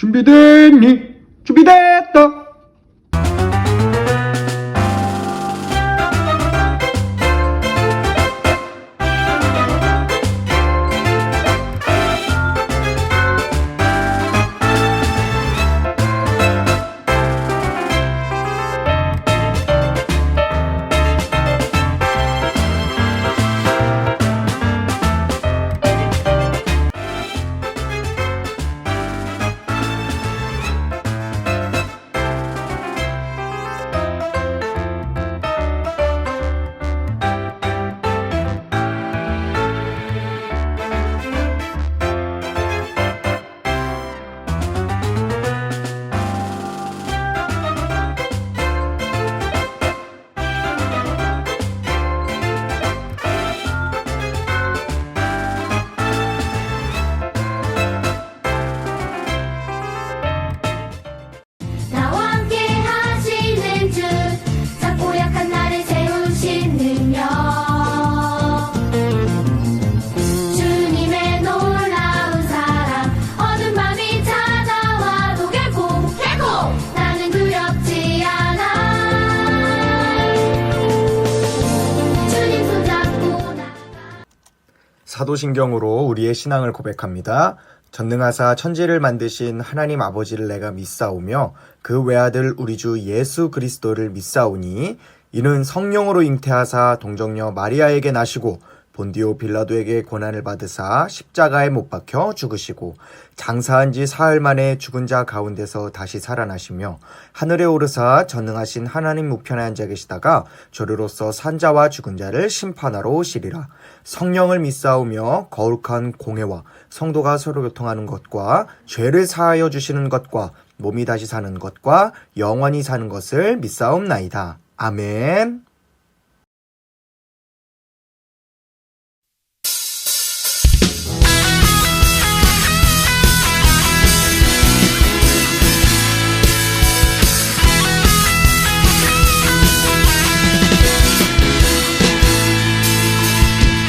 준비됐니? 준비됐다. 나와 함께 하시는 주 작고 약한 나를 세우신 능력 주님의 놀라운 사랑 어두운 밤이 찾아와도 결코 나는 두렵지 않아 주님 손잡고 사도신경으로 우리의 신앙을 고백합니다. 전능하사 천지를 만드신 하나님 아버지를 내가 믿사오며 그 외아들 우리 주 예수 그리스도를 믿사오니 이는 성령으로 잉태하사 동정녀 마리아에게 나시고 본디오 빌라도에게 고난을 받으사 십자가에 못 박혀 죽으시고 장사한 지 사흘 만에 죽은 자 가운데서 다시 살아나시며 하늘에 오르사 전능하신 하나님 우편에 앉아 계시다가 저리로서 산자와 죽은 자를 심판하러 오시리라. 성령을 믿사오며 거룩한 공회와 성도가 서로 교통하는 것과 죄를 사하여 주시는 것과 몸이 다시 사는 것과 영원히 사는 것을 믿사옵나이다. 아멘.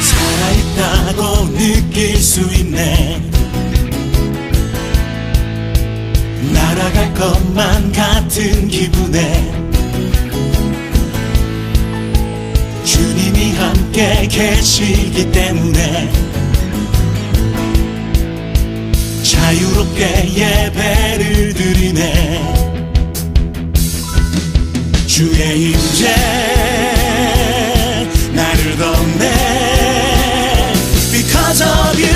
살아있다고 느낄 수 있네. 날아갈 것만 같은 기분에 주님이 함께 계시기 때문에 자유롭게 예배를 드리네. 주의 임재 나를 덮네. Because of you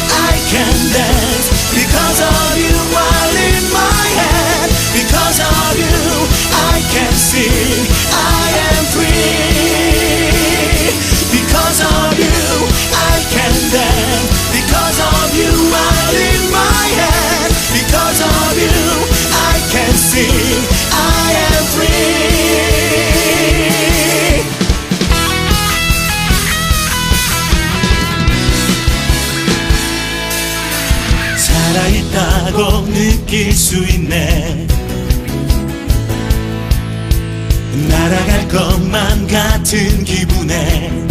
I can dance. Because of you I lift my hand. Because of you I can sing. I am free. Because of you I can dance. Because of you I lift my hand. Because of you I can sing. I am free. 살아있다고 느낄 수 있네. 날아갈 것만 같은 기분에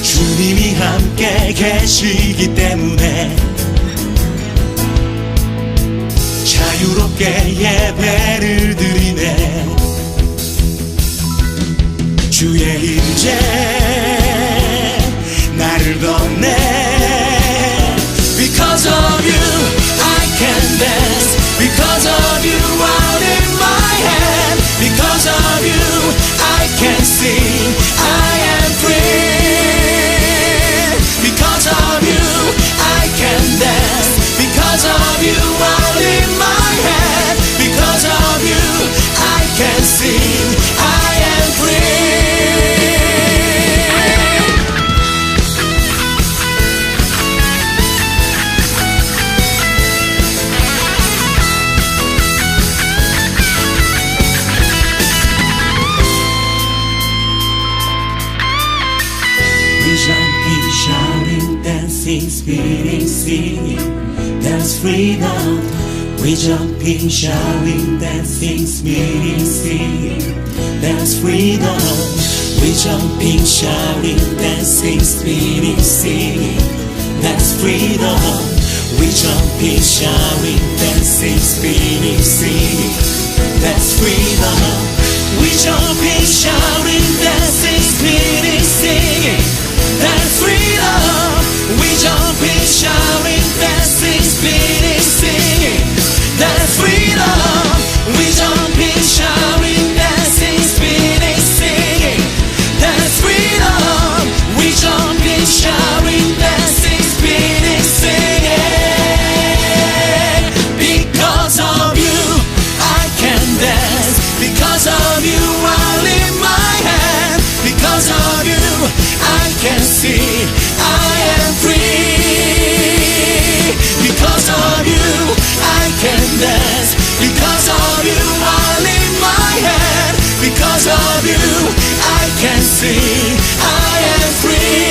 주님이 함께 계시기 때문에 자유롭게 예배를 드리네. 주의 임재 나를 덮네. Because of you I can dance. Because of you out in my hand. Because of you I can sing. I am free. Because of you I can dance. Because of you out in my hand. Because of you I can sing. I am free. Jumping, shouting, dancing, spinning, singing, there's freedom. We jumping, shouting, dancing, spinning, singing, there's freedom. We jumping, shouting, dancing, spinning, singing, that's freedom. We jumping, shouting, dancing, spinning, singing. That's freedom. We jumping, shouting, dancing, spinning, singing. That's freedom. We jumping, shouting, dancing, spinning, singing. That's freedom. We jumping, shouting, dancing, spinning, singing. That's freedom. We jumping, shouting, dancing, spinning, singing. Because of you, I can dance. Because of you, I lift my hand. Because of you, I can see I am free. Because of you, I can dance. Because of you, I lift my hand. Because of you, I can see I am free.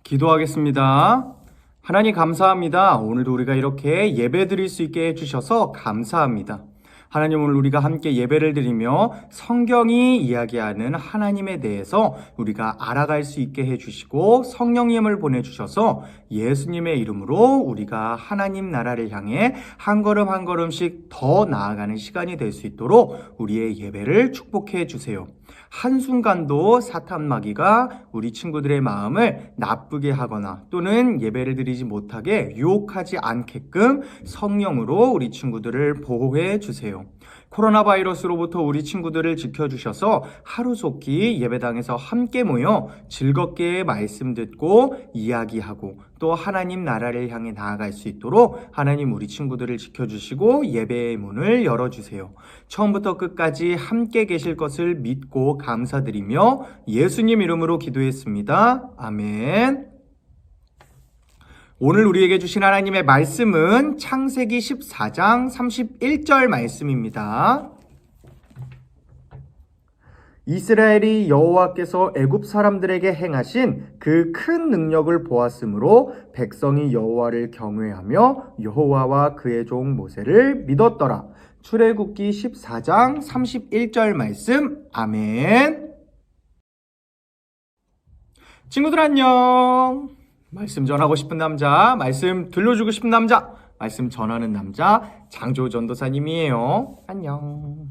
기도하겠습니다. 하나님 감사합니다. 오늘도 우리가 이렇게 예배 드릴 수 있게 해주셔서 감사합니다. 하나님, 오늘 우리가 함께 예배를 드리며 성경이 이야기하는 하나님에 대해서 우리가 알아갈 수 있게 해주시고 성령님을 보내주셔서 예수님의 이름으로 우리가 하나님 나라를 향해 한 걸음 한 걸음씩 더 나아가는 시간이 될 수 있도록 우리의 예배를 축복해 주세요. 한순간도 사탄 마귀가 우리 친구들의 마음을 나쁘게 하거나 또는 예배를 드리지 못하게 유혹하지 않게끔 성령으로 우리 친구들을 보호해 주세요. 코로나 바이러스로부터 우리 친구들을 지켜주셔서 하루속히 예배당에서 함께 모여 즐겁게 말씀 듣고 이야기하고 또 하나님 나라를 향해 나아갈 수 있도록 하나님 우리 친구들을 지켜주시고 예배의 문을 열어주세요. 처음부터 끝까지 함께 계실 것을 믿고 감사드리며 예수님 이름으로 기도했습니다. 아멘. 오늘 우리에게 주신 하나님의 말씀은 창세기 14장 31절 말씀입니다. 이스라엘이 여호와께서 애굽 사람들에게 행하신 그 큰 능력을 보았으므로 백성이 여호와를 경외하며 여호와와 그의 종 모세를 믿었더라. 출애굽기 14장 31절 말씀. 아멘. 친구들 안녕. 말씀 전하고 싶은 남자, 말씀 들려주고 싶은 남자, 말씀 전하는 남자 장조 전도사님이에요. 안녕.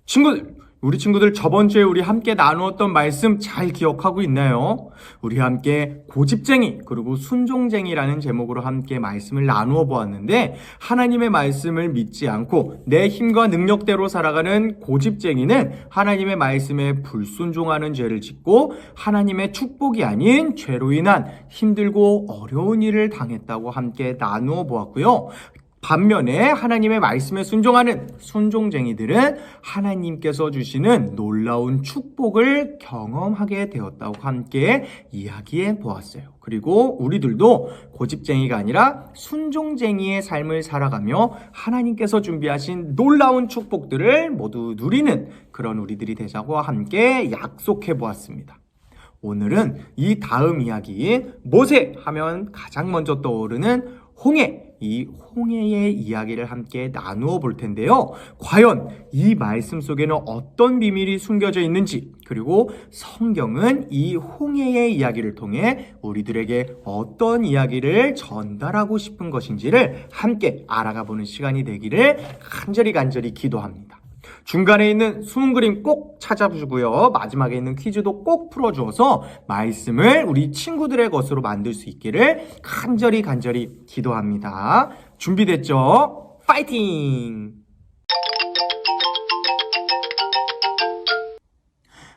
친구들, 우리 친구들 저번 주에 우리 함께 나누었던 말씀 잘 기억하고 있나요? 우리 함께 고집쟁이 그리고 순종쟁이라는 제목으로 함께 말씀을 나누어 보았는데, 하나님의 말씀을 믿지 않고 내 힘과 능력대로 살아가는 고집쟁이는 하나님의 말씀에 불순종하는 죄를 짓고 하나님의 축복이 아닌 죄로 인한 힘들고 어려운 일을 당했다고 함께 나누어 보았고요. 반면에 하나님의 말씀에 순종하는 순종쟁이들은 하나님께서 주시는 놀라운 축복을 경험하게 되었다고 함께 이야기해 보았어요. 그리고 우리들도 고집쟁이가 아니라 순종쟁이의 삶을 살아가며 하나님께서 준비하신 놀라운 축복들을 모두 누리는 그런 우리들이 되자고 함께 약속해 보았습니다. 오늘은 이 다음 이야기인 모세 하면 가장 먼저 떠오르는 홍해, 이 홍해의 이야기를 함께 나누어 볼 텐데요. 과연 이 말씀 속에는 어떤 비밀이 숨겨져 있는지, 그리고 성경은 이 홍해의 이야기를 통해 우리들에게 어떤 이야기를 전달하고 싶은 것인지를 함께 알아가 보는 시간이 되기를 간절히 기도합니다. 중간에 있는 수능 그림 꼭 찾아주고요. 마지막에 있는 퀴즈도 꼭 풀어주어서 말씀을 우리 친구들의 것으로 만들 수 있기를 간절히 기도합니다. 준비됐죠? 파이팅!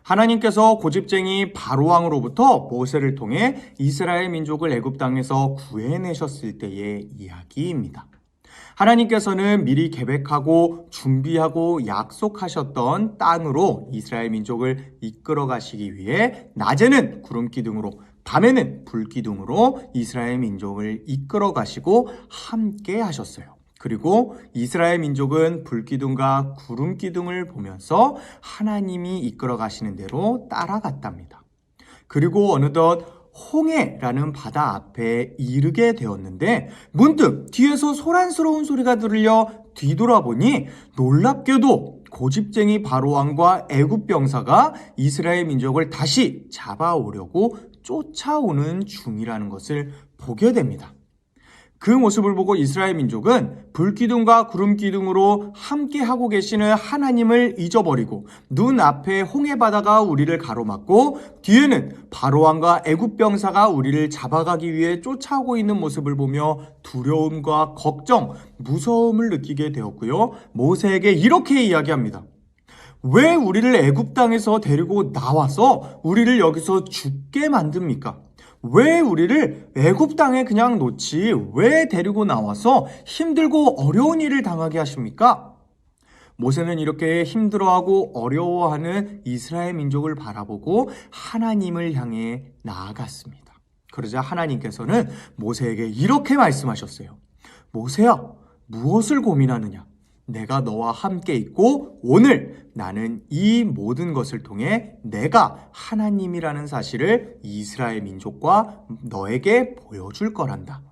하나님께서 고집쟁이 바로왕으로부터 모세를 통해 이스라엘 민족을 애굽 땅에서 구해내셨을 때의 이야기입니다. 하나님께서는 미리 계획하고 준비하고 약속하셨던 땅으로 이스라엘 민족을 이끌어 가시기 위해 낮에는 구름 기둥으로 밤에는 불 기둥으로 이스라엘 민족을 이끌어 가시고 함께 하셨어요. 그리고 이스라엘 민족은 불 기둥과 구름 기둥을 보면서 하나님이 이끌어 가시는 대로 따라갔답니다. 그리고 어느덧 홍해라는 바다 앞에 이르게 되었는데 문득 뒤에서 소란스러운 소리가 들려 뒤돌아보니 놀랍게도 고집쟁이 바로왕과 애굽 병사가 이스라엘 민족을 다시 잡아오려고 쫓아오는 중이라는 것을 보게 됩니다. 그 모습을 보고 이스라엘 민족은 불기둥과 구름기둥으로 함께 하고 계시는 하나님을 잊어버리고 눈앞에 홍해바다가 우리를 가로막고 뒤에는 바로왕과 애굽 병사가 우리를 잡아가기 위해 쫓아오고 있는 모습을 보며 두려움과 걱정, 무서움을 느끼게 되었고요. 모세에게 이렇게 이야기합니다. 왜 우리를 애굽 땅에서 데리고 나와서 우리를 여기서 죽게 만듭니까? 왜 우리를 애굽 땅에 그냥 놓지 왜 데리고 나와서 힘들고 어려운 일을 당하게 하십니까? 모세는 이렇게 힘들어하고 어려워하는 이스라엘 민족을 바라보고 하나님을 향해 나아갔습니다. 그러자 하나님께서는 모세에게 이렇게 말씀하셨어요. 모세야, 무엇을 고민하느냐? 내가 너와 함께 있고 오늘 나는 이 모든 것을 통해 내가 하나님이라는 사실을 이스라엘 민족과 너에게 보여줄 거란다.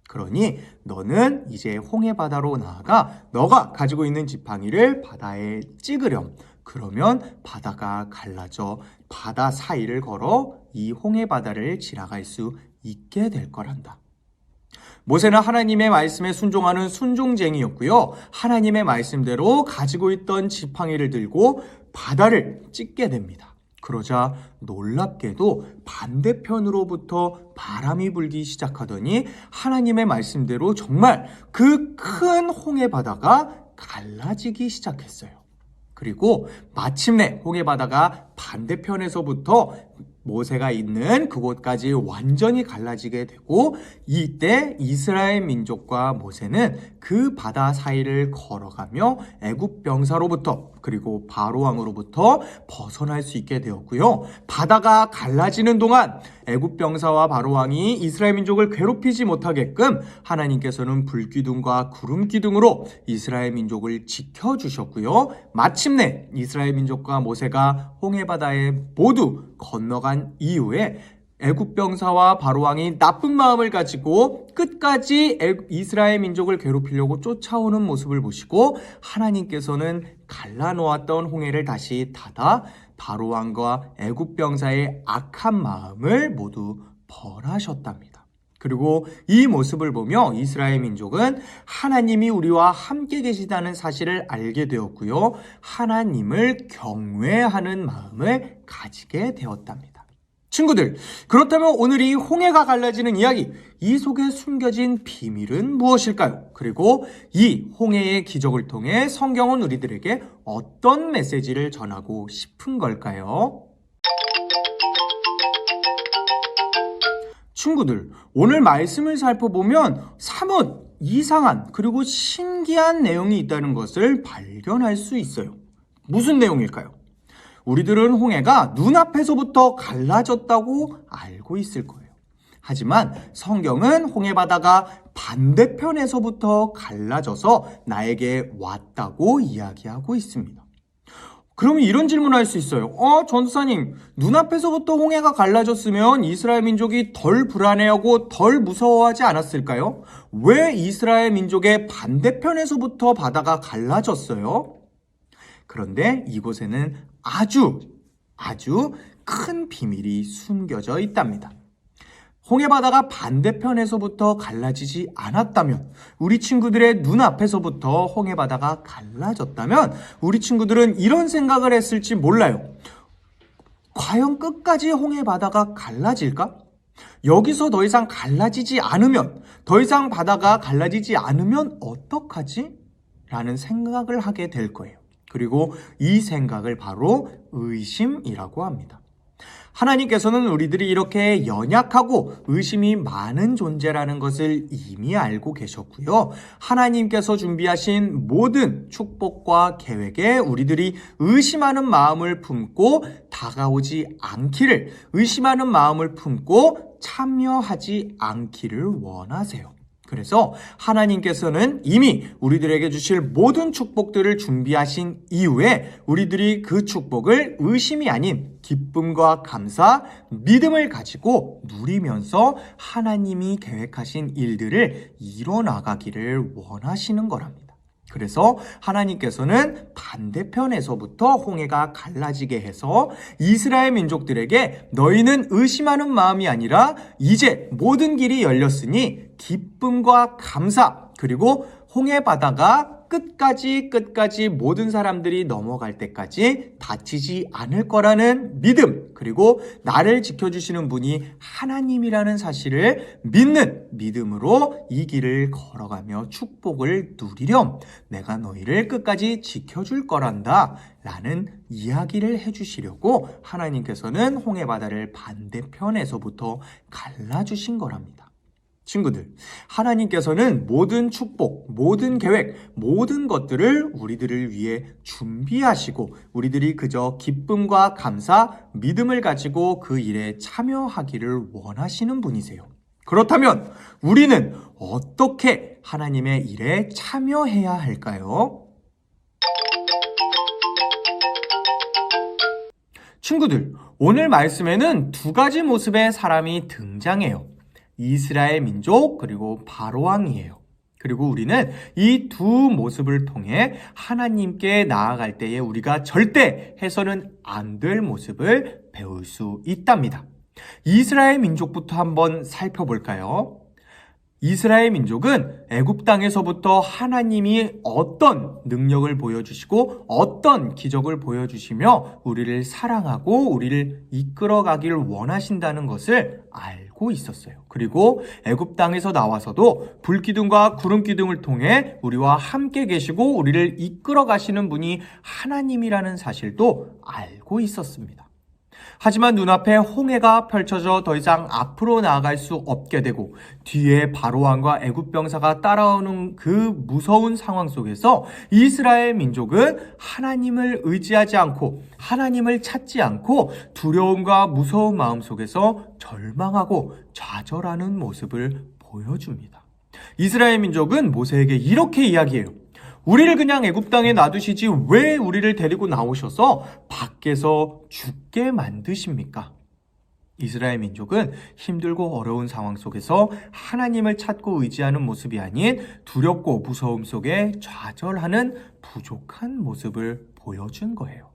그러니 너는 이제 홍해바다로 나아가 너가 가지고 있는 지팡이를 바다에 찍으렴. 그러면 바다가 갈라져 바다 사이를 걸어 이 홍해바다를 지나갈 수 있게 될 거란다. 모세는 하나님의 말씀에 순종하는 순종쟁이였고요. 하나님의 말씀대로 가지고 있던 지팡이를 들고 바다를 찢게 됩니다. 그러자 놀랍게도 반대편으로부터 바람이 불기 시작하더니 하나님의 말씀대로 정말 그 큰 홍해바다가 갈라지기 시작했어요. 그리고 마침내 홍해바다가 반대편에서부터 모세가 있는 그곳까지 완전히 갈라지게 되고 이때 이스라엘 민족과 모세는 그 바다 사이를 걸어가며 애굽 병사로부터 그리고 바로왕으로부터 벗어날 수 있게 되었고요. 바다가 갈라지는 동안 애굽 병사와 바로왕이 이스라엘 민족을 괴롭히지 못하게끔 하나님께서는 불기둥과 구름기둥으로 이스라엘 민족을 지켜주셨고요. 마침내 이스라엘 민족과 모세가 홍해바다에 모두 건너간 이후에 애굽 병사와 바로왕이 나쁜 마음을 가지고 끝까지 이스라엘 민족을 괴롭히려고 쫓아오는 모습을 보시고 하나님께서는 갈라놓았던 홍해를 다시 닫아 바로왕과 애굽 병사의 악한 마음을 모두 벌하셨답니다. 그리고 이 모습을 보며 이스라엘 민족은 하나님이 우리와 함께 계시다는 사실을 알게 되었고요. 하나님을 경외하는 마음을 가지게 되었답니다. 친구들, 그렇다면 오늘 이 홍해가 갈라지는 이야기, 이 속에 숨겨진 비밀은 무엇일까요? 그리고 이 홍해의 기적을 통해 성경은 우리들에게 어떤 메시지를 전하고 싶은 걸까요? 친구들, 오늘 말씀을 살펴보면 사뭇 이상한 그리고 신기한 내용이 있다는 것을 발견할 수 있어요. 무슨 내용일까요? 우리들은 홍해가 눈앞에서부터 갈라졌다고 알고 있을 거예요. 하지만 성경은 홍해바다가 반대편에서부터 갈라져서 나에게 왔다고 이야기하고 있습니다. 그러면 이런 질문을 할 수 있어요. 전도사님, 눈앞에서부터 홍해가 갈라졌으면 이스라엘 민족이 덜 불안해하고 덜 무서워하지 않았을까요? 왜 이스라엘 민족의 반대편에서부터 바다가 갈라졌어요? 그런데 이곳에는 아주 큰 비밀이 숨겨져 있답니다. 홍해바다가 반대편에서부터 갈라지지 않았다면, 우리 친구들의 눈앞에서부터 홍해바다가 갈라졌다면 우리 친구들은 이런 생각을 했을지 몰라요. 과연 끝까지 홍해바다가 갈라질까? 여기서 더 이상 갈라지지 않으면, 더 이상 바다가 갈라지지 않으면 어떡하지? 라는 생각을 하게 될 거예요. 그리고 이 생각을 바로 의심이라고 합니다. 하나님께서는 우리들이 이렇게 연약하고 의심이 많은 존재라는 것을 이미 알고 계셨고요. 하나님께서 준비하신 모든 축복과 계획에 우리들이 의심하는 마음을 품고 다가오지 않기를, 의심하는 마음을 품고 참여하지 않기를 원하세요. 그래서 하나님께서는 이미 우리들에게 주실 모든 축복들을 준비하신 이후에 우리들이 그 축복을 의심이 아닌 기쁨과 감사, 믿음을 가지고 누리면서 하나님이 계획하신 일들을 이뤄나가기를 원하시는 거랍니다. 그래서 하나님께서는 반대편에서부터 홍해가 갈라지게 해서 이스라엘 민족들에게 너희는 의심하는 마음이 아니라 이제 모든 길이 열렸으니 기쁨과 감사 그리고 홍해 바다가 끝까지 모든 사람들이 넘어갈 때까지 다치지 않을 거라는 믿음, 그리고 나를 지켜주시는 분이 하나님이라는 사실을 믿는 믿음으로 이 길을 걸어가며 축복을 누리렴. 내가 너희를 끝까지 지켜줄 거란다 라는 이야기를 해주시려고 하나님께서는 홍해 바다를 반대편에서부터 갈라주신 거랍니다. 친구들, 하나님께서는 모든 축복, 모든 계획, 모든 것들을 우리들을 위해 준비하시고 우리들이 그저 기쁨과 감사, 믿음을 가지고 그 일에 참여하기를 원하시는 분이세요. 그렇다면 우리는 어떻게 하나님의 일에 참여해야 할까요? 친구들, 오늘 말씀에는 두 가지 모습의 사람이 등장해요. 이스라엘 민족 그리고 바로왕이에요. 그리고 우리는 이 두 모습을 통해 하나님께 나아갈 때에 우리가 절대 해서는 안 될 모습을 배울 수 있답니다. 이스라엘 민족부터 한번 살펴볼까요? 이스라엘 민족은 애굽 땅에서부터 하나님이 어떤 능력을 보여주시고 어떤 기적을 보여주시며 우리를 사랑하고 우리를 이끌어가기를 원하신다는 것을 알고 있었어요. 그리고 애굽 땅에서 나와서도 불기둥과 구름기둥을 통해 우리와 함께 계시고 우리를 이끌어가시는 분이 하나님이라는 사실도 알고 있었습니다. 하지만 눈앞에 홍해가 펼쳐져 더 이상 앞으로 나아갈 수 없게 되고 뒤에 바로왕과 애굽 병사가 따라오는 그 무서운 상황 속에서 이스라엘 민족은 하나님을 의지하지 않고 하나님을 찾지 않고 두려움과 무서운 마음 속에서 절망하고 좌절하는 모습을 보여줍니다. 이스라엘 민족은 모세에게 이렇게 이야기해요. 우리를 그냥 애굽 땅에 놔두시지 왜 우리를 데리고 나오셔서 밖에서 죽게 만드십니까? 이스라엘 민족은 힘들고 어려운 상황 속에서 하나님을 찾고 의지하는 모습이 아닌 두렵고 무서움 속에 좌절하는 부족한 모습을 보여준 거예요.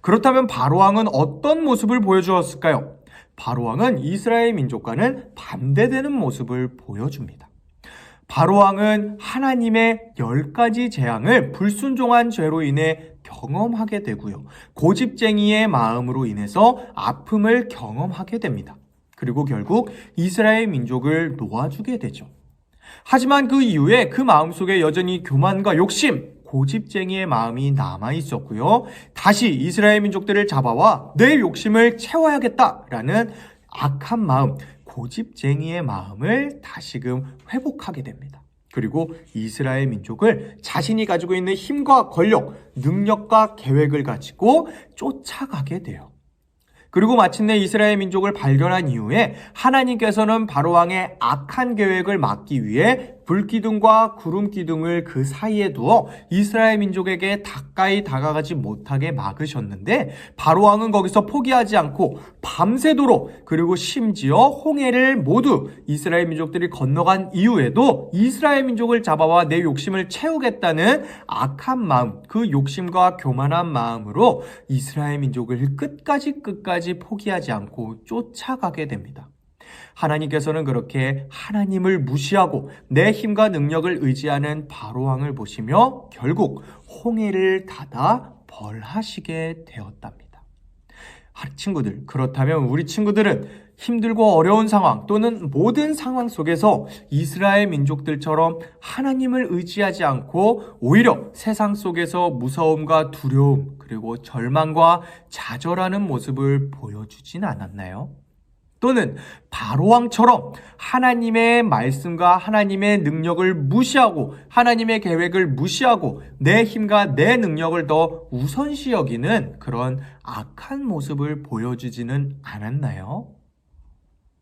그렇다면 바로왕은 어떤 모습을 보여주었을까요? 바로왕은 이스라엘 민족과는 반대되는 모습을 보여줍니다. 바로왕은 하나님의 10가지 재앙을 불순종한 죄로 인해 경험하게 되고요. 고집쟁이의 마음으로 인해서 아픔을 경험하게 됩니다. 그리고 결국 이스라엘 민족을 놓아주게 되죠. 하지만 그 이후에 그 마음속에 여전히 교만과 욕심, 고집쟁이의 마음이 남아 있었고요. 다시 이스라엘 민족들을 잡아와 내 욕심을 채워야겠다라는 악한 마음, 고집쟁이의 마음을 다시금 회복하게 됩니다. 그리고 이스라엘 민족을 자신이 가지고 있는 힘과 권력, 능력과 계획을 가지고 쫓아가게 돼요. 그리고 마침내 이스라엘 민족을 발견한 이후에 하나님께서는 바로왕의 악한 계획을 막기 위해 불기둥과 구름기둥을 그 사이에 두어 이스라엘 민족에게 가까이 다가가지 못하게 막으셨는데 바로왕은 거기서 포기하지 않고 밤새도록 그리고 심지어 홍해를 모두 이스라엘 민족들이 건너간 이후에도 이스라엘 민족을 잡아와 내 욕심을 채우겠다는 악한 마음, 그 욕심과 교만한 마음으로 이스라엘 민족을 끝까지 포기하지 않고 쫓아가게 됩니다. 하나님께서는 그렇게 하나님을 무시하고 내 힘과 능력을 의지하는 바로왕을 보시며 결국 홍해를 닫아 벌하시게 되었답니다. 친구들, 그렇다면 우리 친구들은 힘들고 어려운 상황 또는 모든 상황 속에서 이스라엘 민족들처럼 하나님을 의지하지 않고 오히려 세상 속에서 무서움과 두려움 그리고 절망과 좌절하는 모습을 보여주진 않았나요? 또는 바로왕처럼 하나님의 말씀과 하나님의 능력을 무시하고 하나님의 계획을 무시하고 내 힘과 내 능력을 더 우선시 여기는 그런 악한 모습을 보여주지는 않았나요?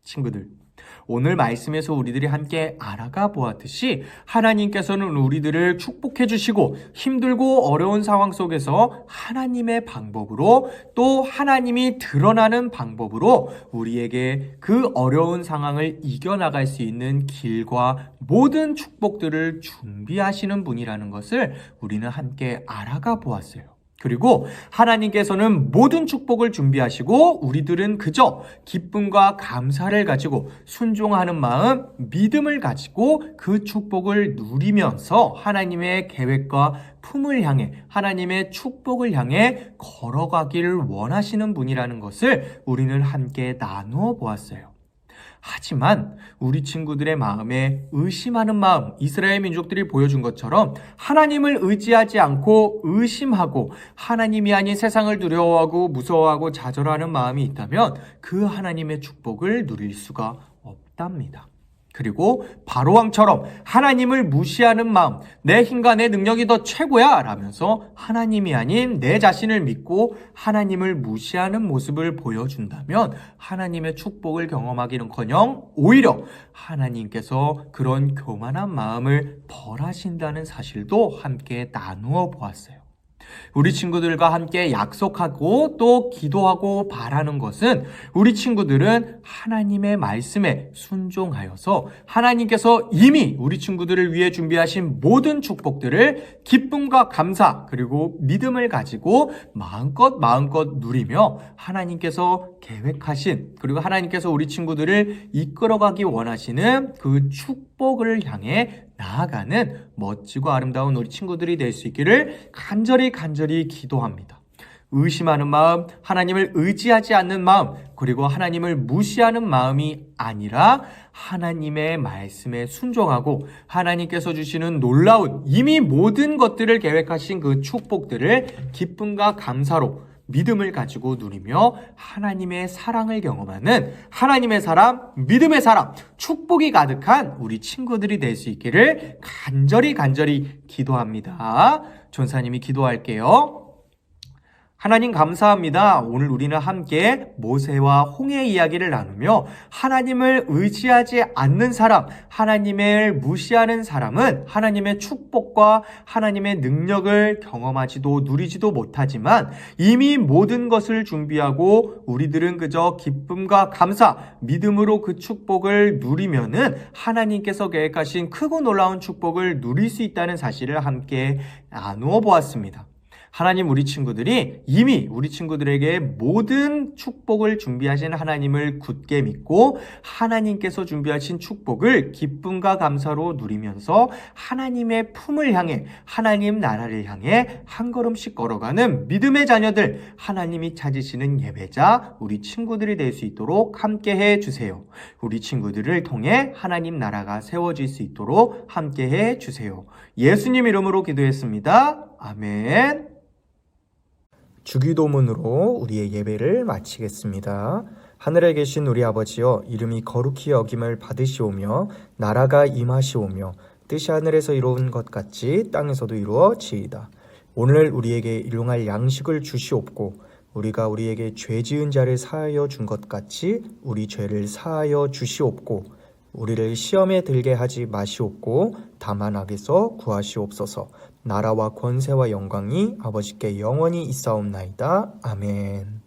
친구들, 오늘 말씀에서 우리들이 함께 알아가 보았듯이 하나님께서는 우리들을 축복해 주시고 힘들고 어려운 상황 속에서 하나님의 방법으로 또 하나님이 드러나는 방법으로 우리에게 그 어려운 상황을 이겨나갈 수 있는 길과 모든 축복들을 준비하시는 분이라는 것을 우리는 함께 알아가 보았어요. 그리고 하나님께서는 모든 축복을 준비하시고 우리들은 그저 기쁨과 감사를 가지고 순종하는 마음, 믿음을 가지고 그 축복을 누리면서 하나님의 계획과 품을 향해 하나님의 축복을 향해 걸어가기를 원하시는 분이라는 것을 우리는 함께 나누어 보았어요. 하지만 우리 친구들의 마음에 의심하는 마음, 이스라엘 민족들이 보여준 것처럼 하나님을 의지하지 않고 의심하고 하나님이 아닌 세상을 두려워하고 무서워하고 좌절하는 마음이 있다면 그 하나님의 축복을 누릴 수가 없답니다. 그리고 바로왕처럼 하나님을 무시하는 마음, 내 힘과 내 능력이 더 최고야 라면서 하나님이 아닌 내 자신을 믿고 하나님을 무시하는 모습을 보여준다면 하나님의 축복을 경험하기는커녕 오히려 하나님께서 그런 교만한 마음을 벌하신다는 사실도 함께 나누어 보았어요. 우리 친구들과 함께 약속하고 또 기도하고 바라는 것은 우리 친구들은 하나님의 말씀에 순종하여서 하나님께서 이미 우리 친구들을 위해 준비하신 모든 축복들을 기쁨과 감사 그리고 믿음을 가지고 마음껏 누리며 하나님께서 계획하신 그리고 하나님께서 우리 친구들을 이끌어가기 원하시는 그 축복을 향해 나아가는 멋지고 아름다운 우리 친구들이 될 수 있기를 간절히 기도합니다. 의심하는 마음, 하나님을 의지하지 않는 마음, 그리고 하나님을 무시하는 마음이 아니라 하나님의 말씀에 순종하고 하나님께서 주시는 놀라운 이미 모든 것들을 계획하신 그 축복들을 기쁨과 감사로 믿음을 가지고 누리며 하나님의 사랑을 경험하는 하나님의 사람, 믿음의 사람, 축복이 가득한 우리 친구들이 될 수 있기를 간절히 기도합니다. 전사님이 기도할게요. 하나님 감사합니다. 오늘 우리는 함께 모세와 홍해 이야기를 나누며 하나님을 의지하지 않는 사람, 하나님을 무시하는 사람은 하나님의 축복과 하나님의 능력을 경험하지도 누리지도 못하지만 이미 모든 것을 준비하고 우리들은 그저 기쁨과 감사, 믿음으로 그 축복을 누리면은 하나님께서 계획하신 크고 놀라운 축복을 누릴 수 있다는 사실을 함께 나누어 보았습니다. 하나님 우리 친구들이 이미 우리 친구들에게 모든 축복을 준비하신 하나님을 굳게 믿고 하나님께서 준비하신 축복을 기쁨과 감사로 누리면서 하나님의 품을 향해 하나님 나라를 향해 한 걸음씩 걸어가는 믿음의 자녀들 하나님이 찾으시는 예배자 우리 친구들이 될 수 있도록 함께 해주세요. 우리 친구들을 통해 하나님 나라가 세워질 수 있도록 함께 해주세요. 예수님 이름으로 기도했습니다. 아멘. 주기도문으로 우리의 예배를 마치겠습니다. 하늘에 계신 우리 아버지여, 이름이 거룩히 여김을 받으시오며 나라가 임하시오며 뜻이 하늘에서 이루어진 것 같이 땅에서도 이루어지이다. 오늘 우리에게 일용할 양식을 주시옵고 우리가 우리에게 죄 지은 자를 사하여 준 것 같이 우리 죄를 사하여 주시옵고 우리를 시험에 들게 하지 마시옵고 다만 악에서 구하시옵소서. 나라와 권세와 영광이 아버지께 영원히 있사옵나이다. 아멘.